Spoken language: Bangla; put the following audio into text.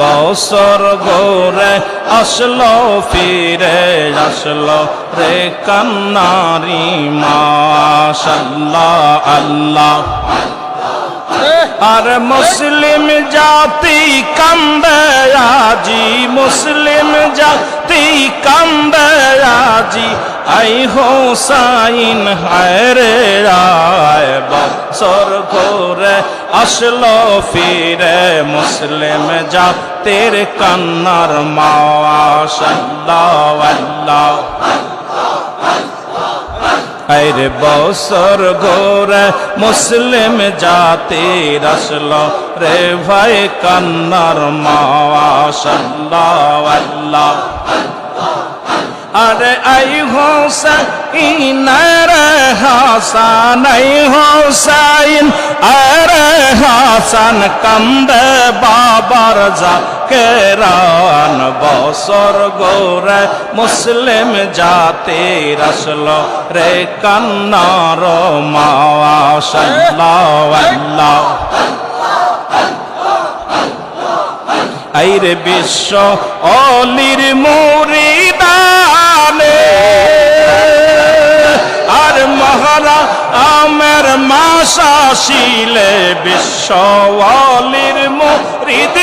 বছর ঘুরে আসলো ফিরে আসলো রে কান্নারি মাশাআল্লাহ আল্লাহ। আর মুসলিম জাতি কান্দে আজি, মুসলিম জাতি কান্দে আজি, আই হোসাইন হায় রে আয়। বছর ঘুরে আসলো ফিরে মুসলিম জাতির কান্নার মাশাআল্লাহ আল্লাহ। আরে বছর ঘুরে মুসলিম জাতির আসলো রে ভাই কান্নার মাশাআল্লাহ আল্লাহ। আরে আই হোসাইন রে হাসান, আই হোসাইন আরে হাসান, কান্দে বাবার জাকেরান। বছর ঘুরে মুসলিম জাতির আসলো রে কান্নার মাশাআল্লাহ আল্লাহ। আইরে বিশ্ব অলির মুরিদানে আর মহারা আমের মাশা শিলে বিশ্ব অলির মুরিদ